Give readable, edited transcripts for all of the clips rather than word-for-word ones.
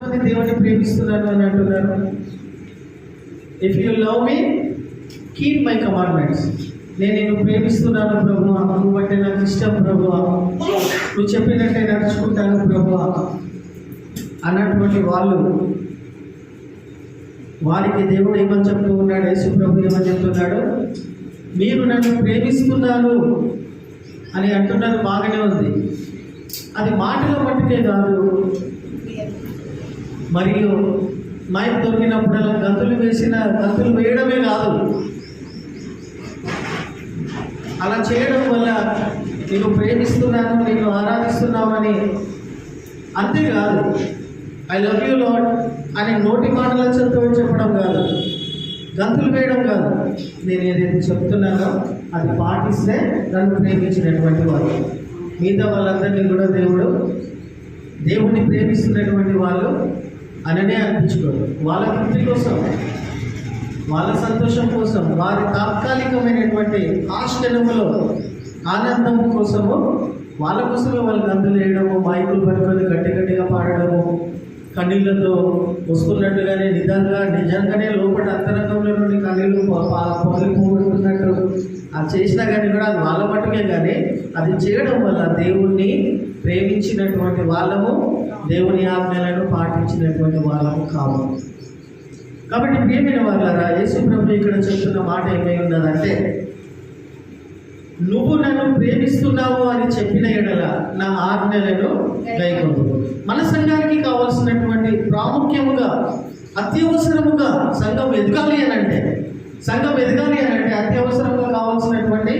దేవుని ప్రేమిస్తున్నాను అని అంటున్నారు. If you love me keep my commandments. నేను నిన్ను ప్రేమిస్తున్నాను ప్రభువా, నువ్వంటే నాకు ఇష్టం ప్రభువా, నువ్వు చెప్పినట్టే నడుచుకుంటాను ప్రభువా అన్నటువంటి వారికి దేవుడు ఏమని చెప్తూ ఉన్నాడు? యేసు ప్రభు ఏమని చెప్తున్నాడు? మీరు నన్ను ప్రేమిస్తున్నారు అని అంటున్నారు. బాగానే ఉంది, అది మాటల మట్టుకే కాదు, మరియు మైక్ దొరికినప్పుడల్లా గంతులు వేయడమే కాదు, అలా చేయడం వల్ల నేను ప్రేమిస్తున్నాను, నేను ఆరాధిస్తున్నామని అంతేకాదు, ఐ లవ్ యూ లార్డ్ అని నోటి మాటల చెప్తూ చెప్పడం కాదు, గంతులు వేయడం కాదు. నేను ఏదైతే చెప్తున్నానో అది పాటిస్తే నన్ను ప్రేమించినటువంటి వాళ్ళు. మిగతా వాళ్ళందరినీ కూడా దేవుణ్ణి ప్రేమిస్తున్నటువంటి వాళ్ళు అననే అనిపించుకోరు. వాళ్ళ తృప్తి కోసం, వాళ్ళ సంతోషం కోసం, వారి తాత్కాలికమైనటువంటి ఆశ్చర్యములో ఆనందం కోసము, వాళ్ళ కోసమే వాళ్ళు గంతులు వేయడము, మైకులు పట్టుకొని గట్టిగా పాడడము, కన్నీళ్లతో వస్తున్నట్టుగానే నిజంగానే లోపల అంతరంగంలో నుండి కన్నీళ్ళు పోగొట్టుకున్నట్టు అది చేసినా కానీ కూడా అది వాళ్ళ మట్టుకే. కానీ అది చేయడం వల్ల దేవుణ్ణి ప్రేమించినటువంటి వాళ్ళము, దేవుని ఆజ్ఞలను పాటించినటువంటి వాళ్ళము కావు. కాబట్టి ప్రియమైన వాళ్ళారా, యేసు ప్రభు ఇక్కడ చెప్తున్న మాట ఏమై ఉన్నదంటే, నువ్వు నన్ను ప్రేమిస్తున్నావు అని చెప్పిన ఎడల నా ఆజ్ఞలను గైకొను. మన సంఘానికి కావాల్సినటువంటి ప్రాముఖ్యముగా, అత్యవసరముగా సంఘం ఎదగాలి అని అంటే అత్యవసరంగా కావాల్సినటువంటి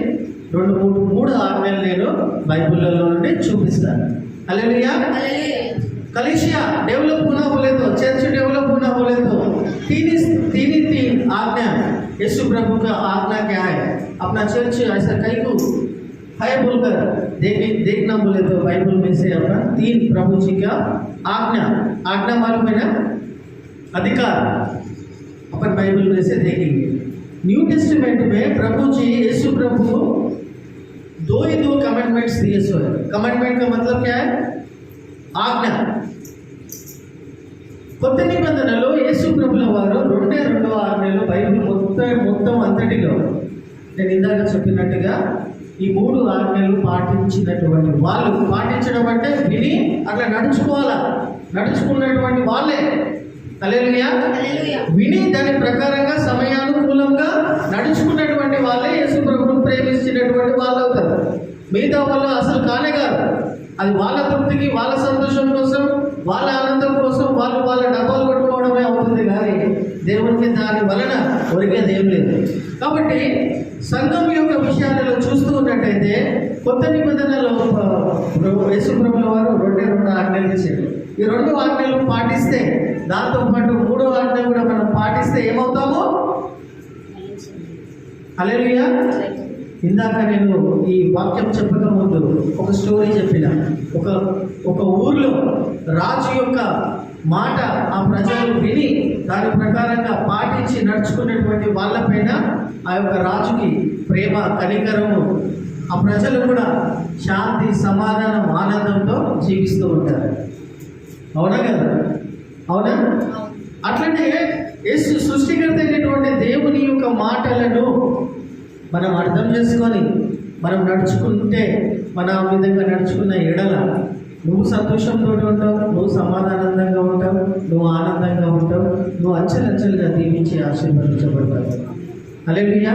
మూడు ఆజ్ఞలు నేను బైబిల్లో నుండి చూపిస్తాను. హల్లెలూయా. कलिसिया डेवलप होना बोले तो, चर्च डेवलप होना बोले तो तीन आज्ञा, यीशु प्रभु का आज्ञा क्या है? अपना चर्च ऐसा कई को है बोलकर देखना बोले तो बाइबल में से अपना 3 प्रभु जी का आज्ञा मालूम है ना, अधिकार अपन बाइबल में से देखेंगे। न्यू टेस्टिमेंट में प्रभु जी यीशु प्रभु 2 कमांडमेंट्स दिए सो है। कमांडमेंट का मतलब क्या है? ఆజ్ఞ. కొత్త నిబంధనలో యేసు ప్రభుల వారు 2 ఆజ్ఞలు బైబిల్ మొత్తం అంతటిలో నేను ఇందాక చెప్పినట్టుగా ఈ 3 ఆజ్ఞలు పాటించినటువంటి వాళ్ళు, పాటించడం అంటే విని అట్లా నడుచుకున్నటువంటి వాళ్ళే. హల్లెలూయా. విని దాని ప్రకారంగా సమయానుకూలంగా నడుచుకున్నటువంటి వాళ్ళే యేసు ప్రభువును ప్రేమించినటువంటి వాళ్ళు అవుతారు. మిగతా వాళ్ళు అసలు కానే కాదు. అది వాళ్ళ తృప్తికి, వాళ్ళ సంతోషం కోసం, వాళ్ళ ఆనందం కోసం వాళ్ళ డబ్బాలు కొట్టుకోవడమే అవుతుంది. కానీ దేవునికి దాని వలన ఒరిగేది ఏం లేదు. కాబట్టి సంఘం యొక్క విషయాలలో చూస్తూ ఉన్నట్టయితే కొత్త నిబంధనలో యేసు ప్రభుల వారు 2 ఆజ్ఞలు చేశారు. ఈ 2 ఆజ్ఞలు పాటిస్తే, దాంతోపాటు 3వ ఆజ్ఞ కూడా మనం పాటిస్తే ఏమవుతామో. హల్లెలూయా. ఇందాక నేను ఈ వాక్యం చెప్పక ముందు ఒక స్టోరీ చెప్పిన. ఒక ఊర్లో రాజు యొక్క మాట ఆ ప్రజలు విని దాని ప్రకారంగా పాటించి నడుచుకునేటువంటి వాళ్ళపైన ఆ యొక్క రాజుకి ప్రేమ, కనికరము, ఆ ప్రజలు కూడా శాంతి, సమాధానం, ఆనందంతో జీవిస్తూ ఉంటారు. అవునా కదా? అవునా? అట్లనే యేసు సృష్టికర్త అయినటువంటి దేవుని యొక్క మాటలను మనం అర్థం చేసుకొని మనం నడుచుకుంటే, మన ఆ విధంగా నడుచుకున్న ఎడల నువ్వు సంతోషంతో ఉంటావు, నువ్వు సమాధానంగా ఉంటావు, నువ్వు ఆనందంగా ఉంటావు, నువ్వు అంచెలంచెలుగా దీవించి ఆశీర్వదించబడతావు. హల్లెలూయా.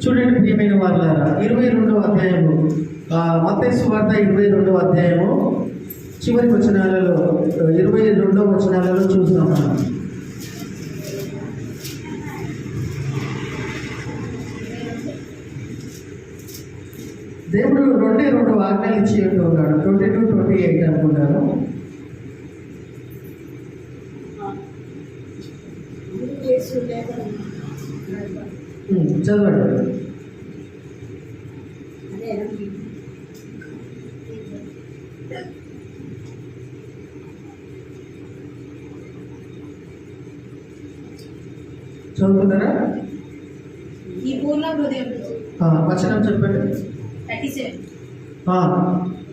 చూడండి ప్రియమైన వారులారా, 22వ అధ్యాయము, మత్తయి సువార్త 22వ అధ్యాయము చివరి వచనాలలో 22వ వచనాలలో చూస్తాం మనం. దేవుడు 2 ఆజ్ఞలు ఇచ్చి ఉన్నాడు. 22-28 అనుకుంటాను. చదవండి. చదువుతున్నారా? వచనం చెప్పండి.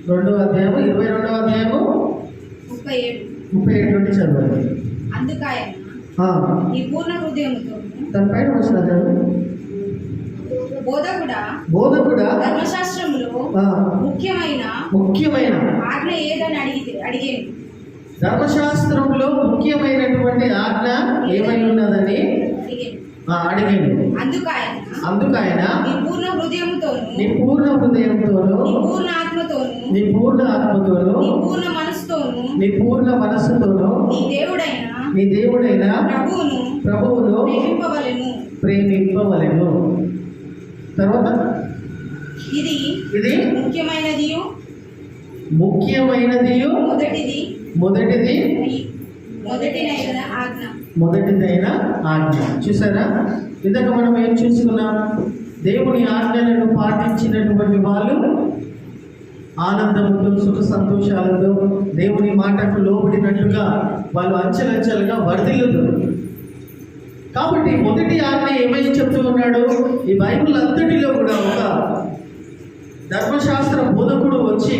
2వ అధ్యాయము 22వ అధ్యాయము 37 37 నుండి చదవాలి. అందుకాయన నీ పూర్ణ హృదయముతో దాని పైన వచ్చిన బోధకుడా ధర్మశాస్త్రములో ముఖ్యమైన ఆజ్ఞ ఏదని అడిగాను. ధర్మశాస్త్రంలో ముఖ్యమైనటువంటి ఆజ్ఞ ఏమై ఉన్నదని అడిగాను. అందుకాయన నీ పూర్ణ హృదయముతోను నీ పూర్ణ ఆత్మతోను నీ పూర్ణ మనస్సుతోను నీ దేవుడైన ప్రభువును ప్రేమింపవలెను. తర్వాత ఇది ముఖ్యమైనదియు మొదటిదైన ఆజ్ఞ. చూసారా, ఇందాక మనం ఏం చూసుకున్నాం? దేవుని ఆజ్ఞలను పాటించినటువంటి వాళ్ళు ఆనందంతో సుఖ సంతోషాలతో దేవుని మాటకు లోబడినట్టుగా వాళ్ళు అంచెలంచెలుగా వర్ధిల్లుతారు. కాబట్టి మొదటి ఆజ్ఞ ఏమని చెప్తూ ఉన్నాడు? ఈ బైబిల్ అంతటిలో కూడా ఒక ధర్మశాస్త్ర బోధకుడు వచ్చి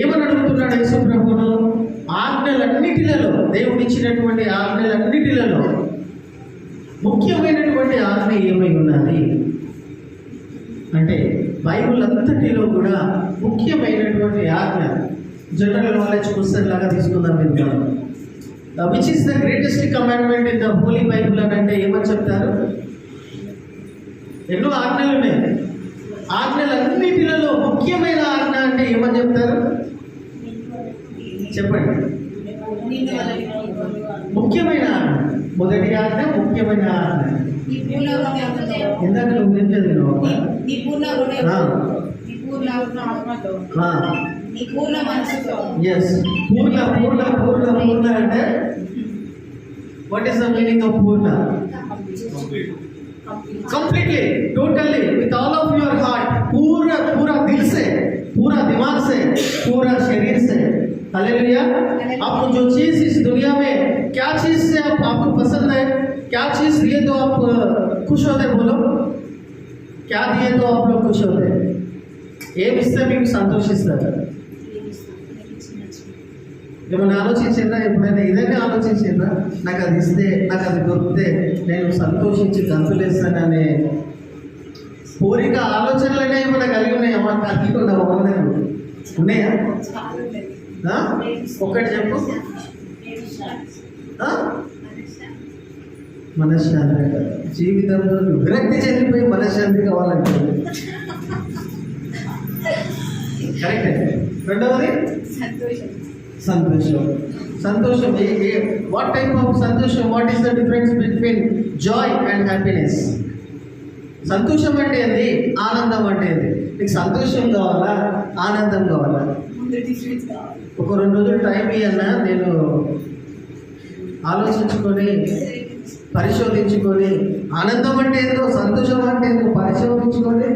ఏమని అడుగుతున్నాడు యేసు ప్రభువును? ఆజ్ఞలన్నిటిలలో, దేవుడిచ్చినటువంటి ఆజ్ఞలన్నిటిలలో ముఖ్యమైనటువంటి ఆజ్ఞ ఏమై ఉన్నది అంటే, బైబిల్ అంతటిలో కూడా ముఖ్యమైనటువంటి ఆజ్ఞ. జనరల్ నాలెడ్జ్ క్వశ్చన్ లాగా తీసుకుందాం. మీరు which is the greatest commandment in the Holi Bible అని అంటే ఏమని చెప్తారు? ఎన్నో ఆజ్ఞలు ఉన్నాయి. ఆజ్ఞలన్నిటిలలో ముఖ్యమైన ఆజ్ఞ అంటే ఏమని చెప్తారు? చెప్పండి. ముఖ్యమైన ఆజ్ఞ, మొదటి ఆజ్ఞ, ముఖ్యమైన ఆజ్ఞ. ఇందాక నువ్వు ఏం చదివినావు? పూర్ణ అంటే what is the meaning of Purna? Completely, totally, with all of your heart, पूरा दिल से, पूरा दिमाग से, पूरा शरीर से. हालेलुया. आपको जो चीज इस दुनिया में, क्या चीज से आपको पसंद है, क्या चीज दिए तो आप खुश होते? बोलो, क्या दिए तो आप लोग खुश होते? ఏమి ఇస్తే మీకు సంతోషిస్తారు? ఏమైనా ఆలోచించిందా? ఎప్పుడైనా ఇదైనా ఆలోచించిందా? నాకు అది ఇస్తే, నాకు అది దొరికితే నేను సంతోషించి గంతులేస్తాననే కోరిక, ఆలోచనలనే ఏమైనా కలిగి ఉన్నాయా? కలిగి ఉండవు. ఉన్నాయా? ఒక్కటి చెప్పు. మనశ్శాంతి. జీవితంలో విరక్తి చెందిపోయి మనశ్శాంతి కావాలంటే కరెక్టే. రెండవది సంతోషం. వాట్ టైప్ ఆఫ్ సంతోషం? What is the difference between Joy and happiness? సంతోషం అంటే ఏంది? ఆనందం అంటే ఏంది? నీకు సంతోషం కావాలా, ఆనందం కావాలా? ఒక 2 రోజులు టైం ఇవ్వన్నా, నేను ఆలోచించుకొని పరిశోధించుకొని ఆనందం అంటే ఏందో, సంతోషం అంటే ఏందో పరిశోధించుకొని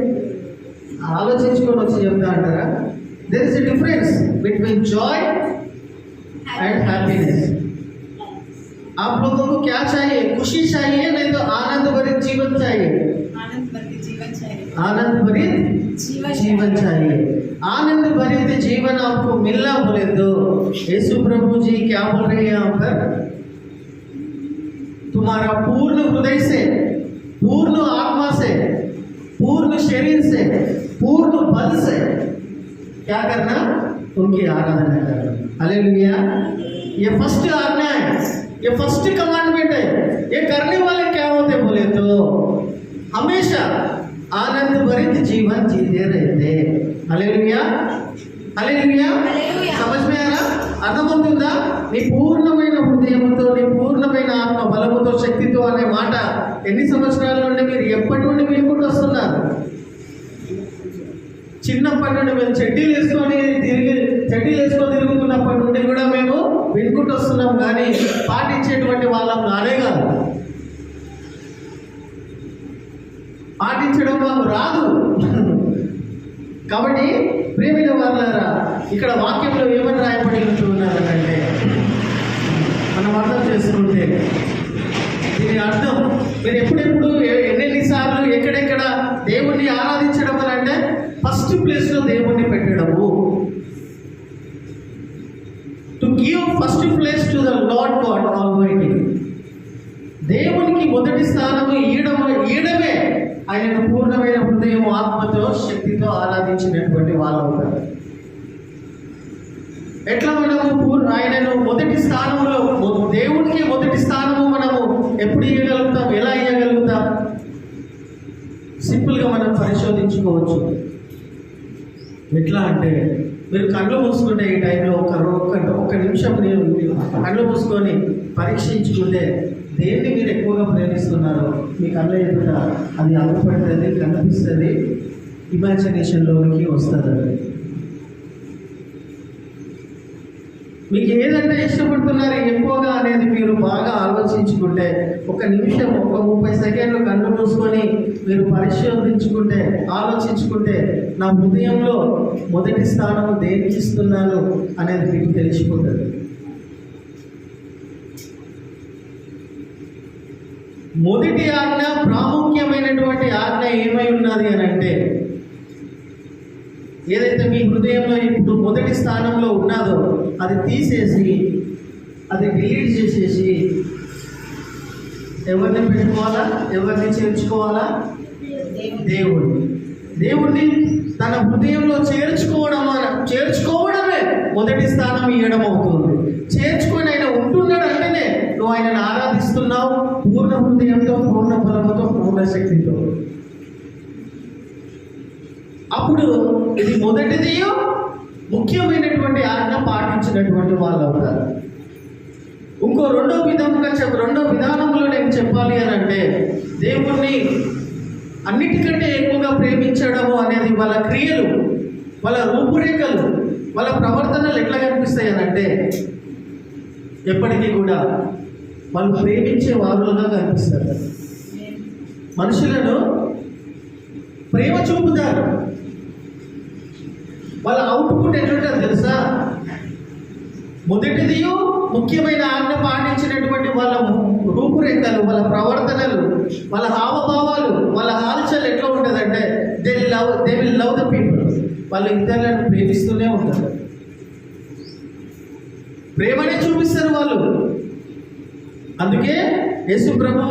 ఆలోచించుకొని వచ్చి చెప్తా అంటారా? There is a difference between joy and happiness. आप लोगों को क्या चाहिए? खुशी चाहिए, नहीं तो आनंद भरित जीवन चाहिए? आनंद भरित जीवन चाहिए. आनंद भरित जीवन आपको मिलना बोले तो यीशु प्रभु जी क्या बोल रहे हैं यहाँ पर? तुम्हारा पूर्ण हृदय से, पूर्ण आत्मा से, पूर्ण शरीर से, पूर्ण बल से क्या करना? उनकी आराधना करना. हालेलुया. ये फर्स्ट आज्ञा है, ये फर्स्ट कमांडमेंट है. ये करने वाले क्या होते बोले तो हमेशा आनंद भरित जीवन जीते रहते. हालेलुया. हालेलुया. समझ में आ रहा? అర్థమవుతుందా? నీ పూర్ణమైన హృదయంతో, నీ పూర్ణమైన ఆత్మ బలముతో, శక్తితో అనే మాట ఎన్ని సంవత్సరాల నుండి మీరు ఎప్పటి నుండి వినుకుంటూ వస్తున్నారు? చిన్నప్పటి నుండి మేము చెడ్డీలు వేసుకొని తిరుగుతున్నప్పటి నుండి కూడా మేము వినుకుంటూ వస్తున్నాం, కానీ పాటించేటువంటి వాళ్ళం నానే కాదు. పాటించడం మాకు రాదు. కాబట్టి ప్రియమైన వారులారా, ఇక్కడ వాక్యంలో ఏమని రాయబడి ఉంటున్నారంటే, మనం అర్థం చేసుకుంటే దీని అర్థం, మీరు ఎప్పుడెప్పుడు ఎన్నెన్నిసార్లు ఎక్కడెక్కడ దేవుణ్ణి ఆరాధించడం అని అంటే ఫస్ట్ ప్లేస్లో దేవుణ్ణి పెట్టడము. To give first place to the lord God almighty. దేవునికి మొదటి స్థానము ఈయడమే ఆయనను పూర్ణమైన హృదయం, ఆత్మతో, శక్తితో ఆరాధించినటువంటి వాళ్ళు అవుతారు. ఎట్లా మనము ఆయనను మొదటి స్థానంలో, దేవునికి మొదటి స్థానము మనము ఎప్పుడు ఇవ్వగలుగుతాం, ఎలా ఇవ్వగలుగుతాం? సింపుల్గా మనం పరిశోధించుకోవచ్చు. ఎట్లా అంటే, మీరు కళ్ళు మూసుకుంటే ఈ టైంలో ఒక్క నిమిషం నేను కళ్ళు మూసుకొని పరీక్షించుకుంటే దేన్ని మీరు ఎక్కువగా ప్రేమిస్తున్నారో మీ కళ్ళ ఎదుట అది అవ్వబడుతుంది, కనిపిస్తుంది, ఇమాజినేషన్లోనికి వస్తుంది. మీకు ఏదంటే ఇష్టపడుతున్నారు ఎక్కువగా అనేది మీరు బాగా ఆలోచించుకుంటే, ఒక నిమిషం, ఒక 30 సెకండ్లు కళ్ళు మూసుకొని మీరు పరిశోధించుకుంటే, ఆలోచించుకుంటే, నా హృదయంలో మొదటి స్థానం దేనికి ఇస్తున్నాను అనేది మీకు తెలిసిపోతుంది. మొదటి ఆజ్ఞ, ప్రాముఖ్యమైనటువంటి ఆజ్ఞ ఏమై ఉన్నది అని అంటే, ఏదైతే మీ హృదయంలో ఇప్పుడు మొదటి స్థానంలో ఉన్నదో అది తీసేసి, అది డిలీట్ చేసేసి ఎవరిని పెట్టుకోవాలా, ఎవరిని చేర్చుకోవాలా? దేవుడిని తన హృదయంలో చేర్చుకోవడమే మొదటి స్థానం ఇవ్వడం అవుతుంది. చేర్చుకొని ఆయన ఉంటున్నాడు అంటేనే నువ్వు ఆయనను ఆరాధిస్తున్నావు పూర్ణ హృదయంతో, పూర్ణ బలముతో, పూర్ణ శక్తితో. అప్పుడు ఇది మొదటిది ముఖ్యమైనటువంటి ఆజ్ఞ పాటించినటువంటి వాళ్ళు అవుతారు. ఇంకో రెండో విధానంలో నేను చెప్పాలి అని అంటే, దేవుణ్ణి అన్నిటికంటే ఎక్కువగా ప్రేమించడము అనేది వాళ్ళ క్రియలు, వాళ్ళ రూపురేఖలు, వాళ్ళ ప్రవర్తనలు ఎట్లా కనిపిస్తాయి అని అంటే, ఎప్పటికీ కూడా వాళ్ళు ప్రేమించే వారులుగా కనిపిస్తారు. మనుషులను ప్రేమ చూపుతారు. వాళ్ళ అవుట్పుట్ ఎట్లుంటుంది తెలుసా? మొదటిది ముఖ్యమైన ఆజ్ఞ పాటించినటువంటి వాళ్ళ రూపురేఖలు, వాళ్ళ ప్రవర్తనలు, వాళ్ళ హావభావాలు, వాళ్ళ ఆలోచనలు ఎట్లా ఉంటుందంటే, they will love the people. వాళ్ళు ఇతరులను ప్రేమిస్తూనే ఉంటారు, ప్రేమనే చూపిస్తారు వాళ్ళు. అందుకే యేసు ప్రభు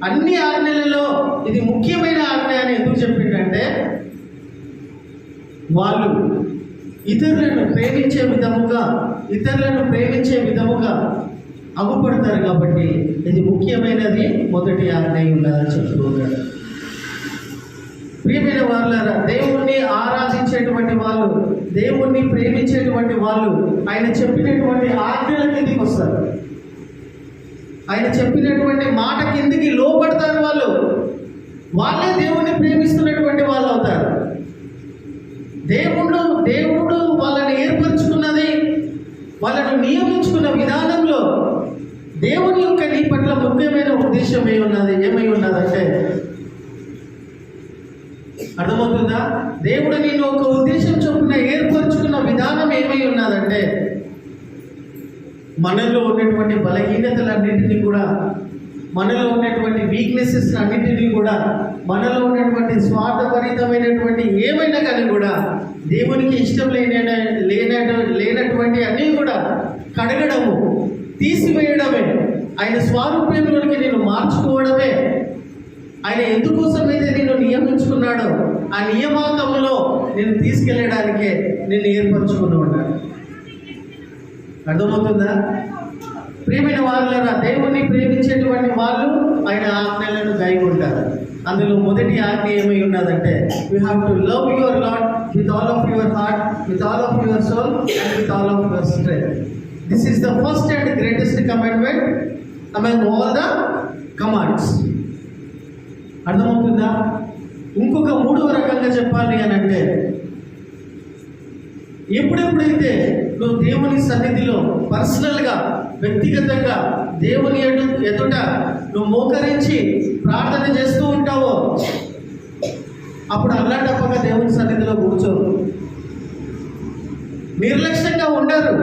అన్ని ఆజ్ఞలలో ఇది ముఖ్యమైన ఆజ్ఞ అని ఎందుకు చెప్పిందంటే, వాళ్ళు ఇతరులను ప్రేమించే విధముగా అగుపడతారు కాబట్టి ఇది ముఖ్యమైనది, మొదటి ఆజ్ఞ ఉన్నదని చెప్తున్నారు. ప్రియమైన వాళ్ళారా, దేవుణ్ణి ఆరాధించేటువంటి వాళ్ళు, దేవుణ్ణి ప్రేమించేటువంటి వాళ్ళు ఆయన చెప్పినటువంటి ఆజ్ఞల కిందికి వస్తారు. ఆయన చెప్పినటువంటి మాట కిందికి లోపడతారు. వాళ్ళే దేవుణ్ణి ప్రేమిస్తున్నటువంటి వాళ్ళు అవుతారు. దేవుడు వాళ్ళని ఏర్పరచుకున్నది, వాళ్ళను నియమించుకున్న విధానంలో దేవుని యొక్క నీ పట్ల ముఖ్యమైన ఉద్దేశం ఏమై ఉన్నదంటే, అర్థమవుతుందా? దేవుడు నేను ఒక ఉద్దేశం చొప్పున ఏర్పరచుకున్న విధానం ఏమై ఉన్నదంటే, మనలో ఉన్నటువంటి బలహీనతలన్నింటినీ కూడా, మనలో ఉన్నటువంటి వీక్నెసెస్ అన్నింటినీ కూడా, మనలో ఉన్నటువంటి స్వార్థభరితమైనటువంటి ఏమైనా కానీ కూడా దేవునికి ఇష్టం లేనటువంటి అన్నీ కూడా కడగడము, తీసివేయడమే, ఆయన స్వారూప్యంలోనికి నేను మార్చుకోవడమే, ఆయన ఎందుకోసమైతే నేను నియమించుకున్నాడో ఆ నియామకంలో నేను తీసుకెళ్ళడానికే నేను ఏర్పరచుకుని ఉన్నాను. అర్థమవుతుందా? ప్రియమైన వాళ్ళరా, దేవుణ్ణి ప్రేమించేటువంటి వాళ్ళు ఆయన ఆజ్ఞలను గైకొంటారు. అందులో మొదటి ఆజ్ఞ ఏమై ఉన్నదంటే, you have to love your Lord with all of your heart, with all of your soul and with all of your strength. This is the first and greatest commandment among all the commands. అర్థమవుతుందా? ఇంకొక మూడవ రకంగా చెప్పాలి అని అంటే, ఎప్పుడెప్పుడైతే నువ్వు దేవుని సన్నిధిలో పర్సనల్గా, వ్యక్తిగతంగా దేవుని ఎదుట నువ్వు మోకరించి ప్రార్థన చేస్తూ ఉంటావో, అప్పుడు అల్లాటప్పగా దేవుని సన్నిధిలో కూర్చోవు, నిర్లక్ష్యంగా ఉండరు.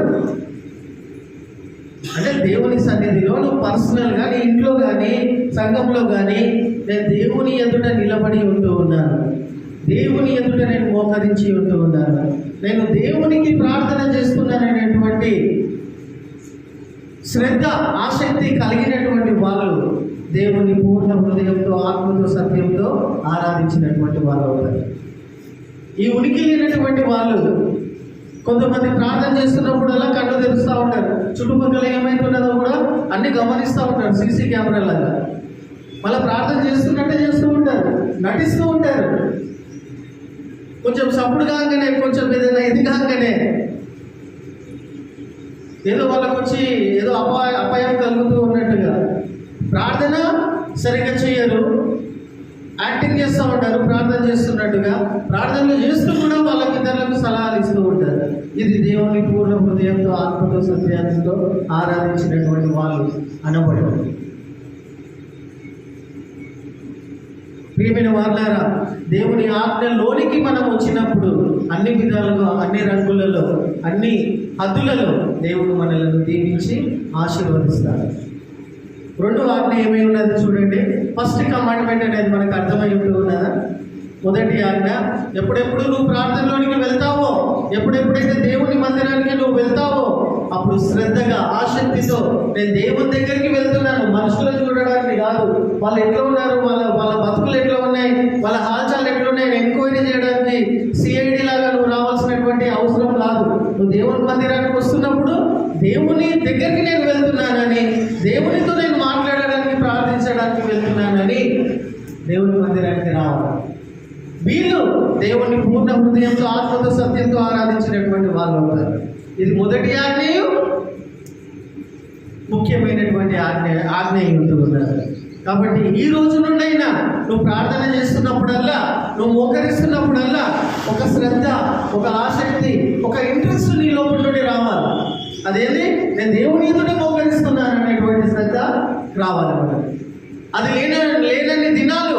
అంటే దేవుని సన్నిధిలో నువ్వు పర్సనల్గా నీ ఇంట్లో కానీ సంఘంలో కానీ, నేను దేవుని ఎదుట నిలబడి ఉంటూ ఉన్నాను, దేవుని ఎదుట నేను మోకరించి ఉంటూ ఉన్నాను, నేను దేవునికి ప్రార్థన చేస్తున్నాననేటువంటి శ్రద్ధ, ఆసక్తి కలిగినటువంటి వాళ్ళు దేవుని పూర్ణ హృదయంతో, ఆత్మతో, సత్యంతో ఆరాధించినటువంటి వాళ్ళు అవుతారు. ఈ ఉనికి లేనటువంటి వాళ్ళు కొంతమంది ప్రార్థన చేస్తున్నప్పుడల్లా కళ్ళు తెరుస్తూ ఉంటారు, చుట్టుపక్కల ఏమైతున్నదో కూడా అన్ని గమనిస్తూ ఉంటారు సీసీ కెమెరాలాగా. మళ్ళీ ప్రార్థన చేస్తున్నట్టే చేస్తూ ఉంటారు, నటిస్తూ ఉంటారు. కొంచెం సప్పుడు కాగానే, కొంచెం ఏదైనా ఇది కాగానే ఏదో వాళ్ళకు వచ్చి ఏదో అపాయం కలుగుతూ ఉన్నట్టుగా ప్రార్థన సరిగ్గా చేయరు, యాక్టింగ్ చేస్తూ ఉంటారు ప్రార్థన చేస్తున్నట్టుగా. ప్రార్థనలు చేస్తూ కూడా వాళ్ళకి ఇతరులకు సలహాలు ఇస్తూ ఉంటారు. ఇది దేవుని పూర్ణ హృదయంతో, ఆత్మతో, సత్యంతో ఆరాధించినటువంటి వాళ్ళు అనబడరు. ప్రియమైన వాళ్ళారా, దేవుని ఆజ్ఞలోనికి మనం వచ్చినప్పుడు అన్ని విధాలుగా, అన్ని రంగులలో, అన్ని హద్దులలో దేవుడు మనలను దీవించి ఆశీర్వదిస్తారు. రెండో ఆజ్ఞ ఏమై ఉన్నది చూడండి. ఫస్ట్ కమాండ్మెంట్ అనేది మనకు అర్థమై ఉన్నదా? మొదటి ఆజ్ఞ, ఎప్పుడెప్పుడు నువ్వు ప్రార్థనలోనికి వెళ్తావో, ఎప్పుడెప్పుడైతే దేవుని మందిరానికి నువ్వు వెళ్తావో అప్పుడు శ్రద్ధగా, ఆసక్తితో, నేను దేవుని దగ్గరికి వెళ్తున్నాను, మనుషులను చూడడానికి కాదు, వాళ్ళు ఎట్లా ఉన్నారు, వాళ్ళ బతుకులు ఎట్లా ఉన్నాయి, వాళ్ళ హాల్చాలు ఎట్లా ఉన్నాయి ఎంక్వైరీ చేయడానికి సిఐడి లాగా నువ్వు రావాల్సినటువంటి అవసరం కాదు. నువ్వు దేవుని మందిరానికి వస్తున్నప్పుడు దేవుని దగ్గరికి నేను వెళ్తున్నానని, దేవునితో నేను మాట్లాడడానికి, ప్రార్థించడానికి వెళ్తున్నానని దేవుని మందిరానికి రావాలి. వీళ్ళు దేవుని పూర్ణ హృదయంతో, ఆత్మతో, సత్యంతో ఆరాధించినటువంటి వాళ్ళు అవుతారు. ఇది మొదటి ఆజ్ఞయు ముఖ్యమైనటువంటి ఆజ్ఞ ఉంటున్నారు. కాబట్టి ఈ రోజు నుండైనా నువ్వు ప్రార్థన చేస్తున్నప్పుడల్లా, నువ్వు మోకరిస్తున్నప్పుడల్లా ఒక శ్రద్ధ, ఒక ఆసక్తి, ఒక ఇంట్రెస్ట్ నీ లోపల నుండి రావాలి. అదేంటి, నేను దేవుని ఎదుటే మోకరిస్తున్నాను అనేటువంటి శ్రద్ధ రావాలి మనకు. అది లేనన్ని దినాలు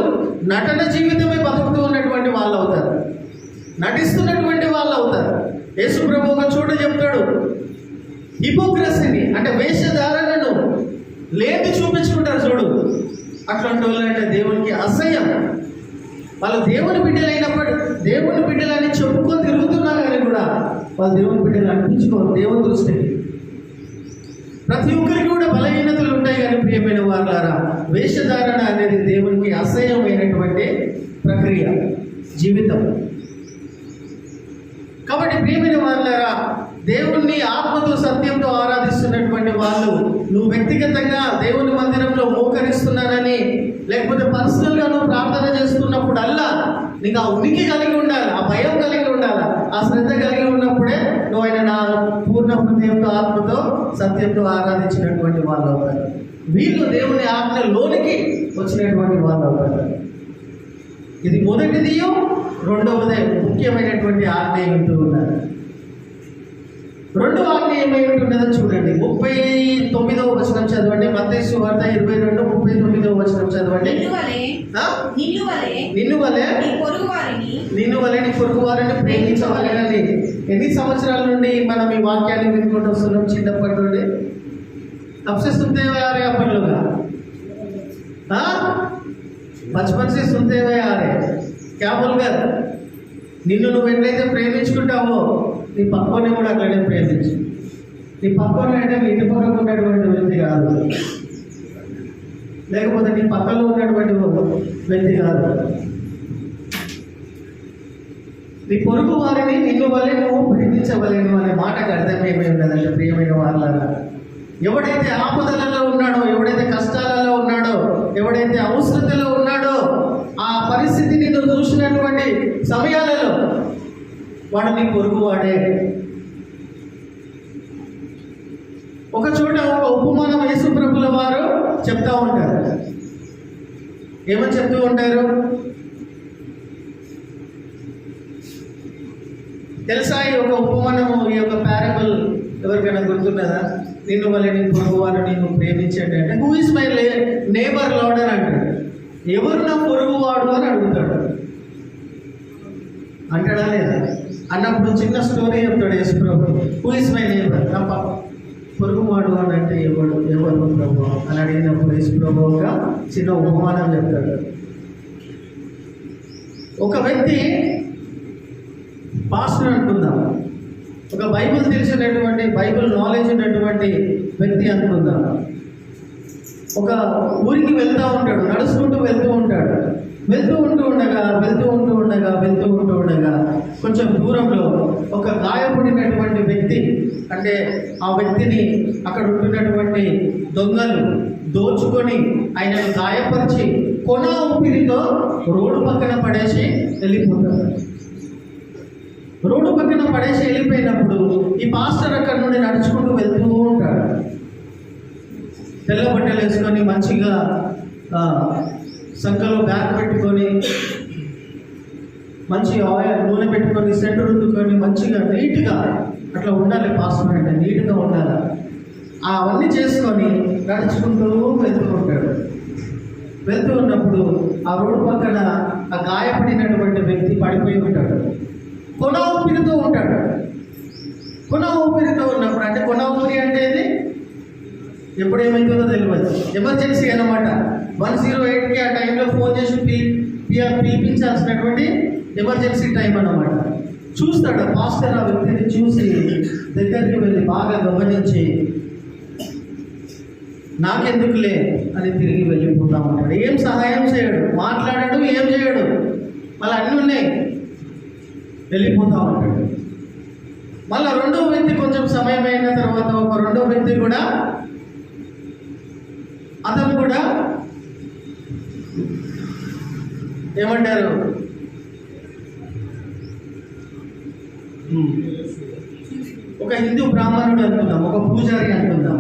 నటన జీవితమే బతుకుతూ ఉన్నటువంటి వాళ్ళు అవుతారు, నటిస్తున్నటువంటి వాళ్ళు అవుతారు. యేసు ప్రభు ఒక చోట చెప్తాడు, హిపోక్రసీని అంటే వేషధారణను లేపి చూపించుకుంటారు చూడు, అట్లాంటి వాళ్ళు అంటే దేవునికి అసహ్యం. వాళ్ళు దేవుని బిడ్డలైనప్పుడు, దేవుని బిడ్డలని చెప్పుకొని తిరుగుతున్నా కానీ కూడా వాళ్ళు దేవుని బిడ్డలు అనిపించుకోరు దేవుని దృష్టికి. ప్రతి ఒక్కరికి కూడా బలహీనతలు ఉంటాయి. కానీ ప్రియమైన వారులారా, వేషధారణ అనేది దేవునికి అసహ్యమైనటువంటి ప్రక్రియ, జీవితం. కాబట్టి ప్రియమైన వారులారా, దేవుణ్ణి ఆత్మతో, సత్యంతో ఆరాధిస్తున్నటువంటి వాళ్ళు, నువ్వు వ్యక్తిగతంగా దేవుని మందిరంలో మోకరిస్తున్నానని, లేకపోతే పర్సనల్గా నువ్వు ప్రార్థన చేస్తున్నప్పుడల్లా నీకు ఆ ఉనికి కలిగి ఉండాలి, ఆ భయం కలిగి ఉండాలి, ఆ శ్రద్ధ కలిగి ఉన్నప్పుడే నువ్వు ఆయన నా పూర్ణ హృదయంతో, ఆత్మతో, సత్యంతో ఆరాధించినటువంటి వాళ్ళు అవుతారు. వీళ్ళు దేవుని ఆజ్ఞలోనికి వచ్చినటువంటి వాళ్ళు అవుతారు. ఇది మొదటిది. రెండవది ముఖ్యమైనటువంటి ఆజ్ఞ ఉంటూ ఉన్నారు. రెండవ ఆజ్ఞ ఏమై ఉంటున్నదో చూడండి. 39వ వచనం చదవండి. మత్తయి సువార్త 22:39వ వచనం చదవండి. నిన్ను వలె నీ పొరుగు వారిని ప్రేమించవలెనని. ఎన్ని సంవత్సరాల నుండి మనం ఈ వాక్యాన్ని వినుకుంటూ వస్తున్నాం? చిన్నప్పటి నుండి. అబ్సే సుनते हुए आ रहे अपन लोग, बचपन से सुनते हुए आ रहे. क्या बोलकर? నిన్ను నువ్వు ఎట్లయితే ప్రేమించుకుంటావో నీ పక్కనే కూడా అట్లనే ప్రేమించు. నీ పక్కన అంటే నీ ఇంటి పక్కన ఉన్నటువంటి వ్యక్తి కాదు, లేకపోతే నీ పక్కలో ఉన్నటువంటి వ్యక్తి కాదు. నీ పొరుగు వారిని నిన్ను వల్లే నువ్వు ప్రేమించవలేను అనే మాటకు అర్థం ఏమై ఉన్నదంటే, ప్రియమైన వాళ్ళగా, ఎవడైతే ఆపదలలో ఉన్నాడో, ఎవడైతే కష్టాలలో ఉన్నాడో, ఎవడైతే అవసరతలో ఉన్నాడో, ఆ పరిస్థితిని నువ్వు చూసినటువంటి సమయాలలో వాడు నీ పొరుగువాడే. ఒక చోట ఒక ఉపమానం యేసు ప్రభుల వారు చెప్తా ఉంటారు. ఏమని చెప్తూ ఉంటారు తెలుసా? ఈ యొక్క ఉపమానము, ఈ యొక్క ప్యారబుల్ ఎవరికైనా గుర్తున్నదా? నిన్ను వల్ల నీ పొరుగు వారు నిన్ను ప్రేమించండి అంటే, who is my neighbour lord అని అంటాడు. ఎవరు నా పొరుగు వాడు అని అడుగుతాడు. అంటాడా లేదా? అన్నప్పుడు చిన్న స్టోరీ చెప్తాడు యేసు ప్రభు. హూ ఇస్ మై నేబర్, నా పొరుగువాడు అని అంటే ఎవరు ప్రభు అని అడిగినప్పుడు యేసు ప్రభు ఒక చిన్న ఉపమానం చెప్తాడు. ఒక వ్యక్తి పాస్టర్ అనుకుందాం, ఒక బైబిల్ తెలిసినటువంటి, బైబిల్ నాలెడ్జ్ ఉన్నటువంటి వ్యక్తి అనుకుందాం. ఒక ఊరికి వెళ్తూ ఉంటాడు, నడుచుకుంటూ వెళ్తూ ఉంటాడు. వెళ్తూ ఉండగా కొంచెం దూరంలో ఒక గాయపడినటువంటి వ్యక్తి, అంటే ఆ వ్యక్తిని అక్కడ ఉంటున్నటువంటి దొంగలు దోచుకొని ఆయనను గాయపరిచి కొన ఊపిరితో రోడ్డు పక్కన పడేసి వెళ్ళిపోతారు. రోడ్డు పక్కన పడేసి వెళ్ళిపోయినప్పుడు ఈ పాస్టర్ అక్కడ నుండి నడుచుకుంటూ వెళ్తూ ఉంటాడు. తెల్ల బట్టలు వేసుకొని మంచిగా సంకలో బ్యాగ్ పెట్టుకొని, మంచి ఆయిల్ నూనె పెట్టుకొని, సెంటు రుద్దుకొని, మంచిగా నీట్గా అట్లా ఉండాలి. పాస్టర్ అంటే నీట్గా ఉండాలి. అవన్నీ చేసుకొని నడుచుకుంటూ వెళ్తూ ఉంటాడు. వెళ్తూ ఉన్నప్పుడు ఆ రోడ్డు పక్కన ఆ గాయపడినటువంటి వ్యక్తి పడిపోయి ఉంటాడు. కొన ఊపిరితో ఉంటాడు. కొన ఊపిరితో ఉన్నప్పుడు, అంటే కొన ఊపిరి అంటే ఇది ఎప్పుడు ఏమైతుందో తెలియదు. ఎమర్జెన్సీ అన్నమాట. 108కి ఆ టైంలో ఫోన్ చేసి పిలిపించాల్సినటువంటి ఎమర్జెన్సీ టైం అన్నమాట. చూస్తాడు పాస్టర్ ఆ వ్యక్తిని చూసి దగ్గరికి వెళ్ళి బాగా గమనించి నాకెందుకులే అని తిరిగి వెళ్ళిపోతా ఉంటాడు. ఏం సహాయం చేయడు, మాట్లాడాడు, ఏం చేయడు. మళ్ళీ అన్నీ ఉన్నాయి, వెళ్ళిపోతూ ఉంటాడు. మళ్ళీ రెండో వ్యక్తి కొంచెం సమయం అయిన తర్వాత ఒక రెండో వ్యక్తి కూడా, అతను కూడా ఏమంటారు, ఒక హిందూ బ్రాహ్మణుడు అనుకుందాం, ఒక పూజారి అనుకుందాం.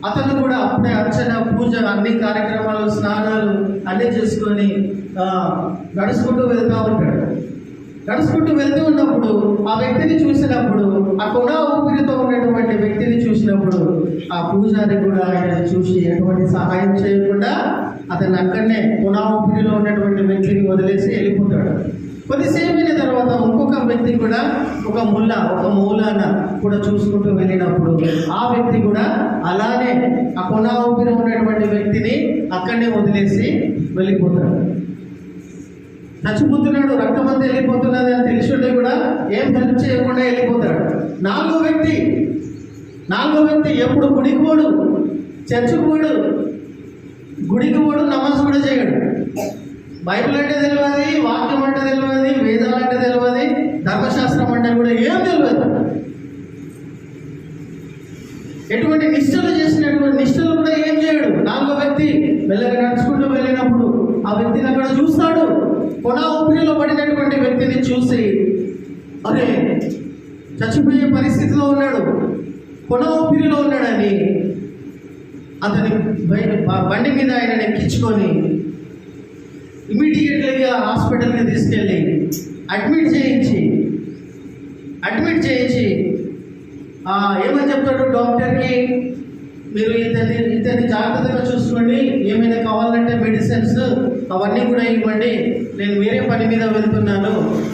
అతను కూడా అప్పుడే అర్చన, పూజ, అన్ని కార్యక్రమాలు, స్నానాలు అన్నీ చేసుకొని నడుచుకుంటూ వెళ్తూ ఉంటాడు. నడుచుకుంటూ వెళ్తూ ఉన్నప్పుడు ఆ వ్యక్తిని చూసినప్పుడు, ఆ కొన ఊపిరితో ఉన్నటువంటి వ్యక్తిని చూసినప్పుడు ఆ పూజారి కూడా ఆయన చూసి ఎటువంటి సహాయం చేయకుండా అతను అక్కడనే కొన ఊపిరిలో ఉన్నటువంటి వ్యక్తిని వదిలేసి వెళ్ళిపోతాడు. కొద్దిసేపు అయిన తర్వాత ఇంకొక వ్యక్తి కూడా ఒక మూలాన కూడా చూసుకుంటూ వెళ్ళినప్పుడు ఆ వ్యక్తి కూడా అలానే ఆ కొన ఊపిరి ఉన్నటువంటి వ్యక్తిని అక్కడనే వదిలేసి వెళ్ళిపోతాడు. చచ్చిపోతున్నాడు, రక్తమంతా వెళ్ళిపోతున్నది అని తెలిసి ఉంటే కూడా ఏం హెల్ప్ చేయకుండా వెళ్ళిపోతాడు. నాలుగో వ్యక్తి ఎప్పుడు గుడికి పోడు, చర్చికి పోడు, గుడికి పోడు, నమాజ్ కూడా చేయడు. బైబిల్ అంటే తెలియదు, వాక్యం అంటే తెలియదు, వేదాలు అంటే తెలియదు, ధర్మశాస్త్రం అంటే కూడా ఏం తెలియదు. ఎటువంటి నిష్ఠలు కూడా ఏం చేయడు. నాలుగో వ్యక్తి వెళ్ళగా నడుచుకుంటూ వెళ్ళినప్పుడు ఆ వ్యక్తిని అక్కడ చూస్తాడు. కొన ఊపిరిలో పడినటువంటి వ్యక్తిని చూసి, అరే చచ్చిపోయే పరిస్థితిలో ఉన్నాడు, కొన ఊపిరిలో ఉన్నాడని అతని బండి మీద ఆయన ఎక్కించుకొని ఇమీడియట్లీగా హాస్పిటల్కి తీసుకెళ్ళి అడ్మిట్ చేయించి ఏమని చెప్తాడు డాక్టర్కి, మీరు ఇతన్ని జాగ్రత్తగా చూసుకోండి, ఏమైనా కావాలంటే మెడిసిన్స్ అవన్నీ కూడా ఇవ్వండి, నేను వేరే పని మీద వెళ్తున్నాను,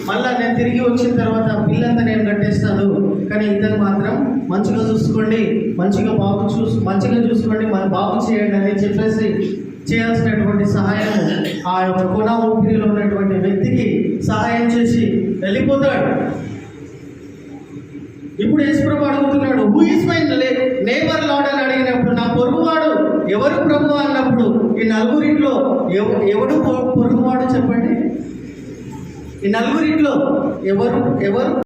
మళ్ళీ నేను తిరిగి వచ్చిన తర్వాత బిల్లంతా నేను కట్టేస్తాను, కానీ ఇతను మాత్రం మంచిగా చూసుకోండి, మంచిగా చూసుకోండి, మన బాగు చేయండి అని చెప్పేసి చేయాల్సినటువంటి సహాయం ఆ యొక్క కొన ఊపిరిలో ఉన్నటువంటి వ్యక్తికి సహాయం చేసి వెళ్ళిపోతాడు. ఇప్పుడు యేసుప్రభు అడుగుతున్నాడు, who is my neighbour lord అని అడిగినప్పుడు, నా పొరుగువాడు ఎవరు ప్రభు అన్నప్పుడు ఈ నలుగురిట్లో ఎవడు పొరుగువాడు చెప్పండి. ఈ నలుగురిట్లో ఎవరు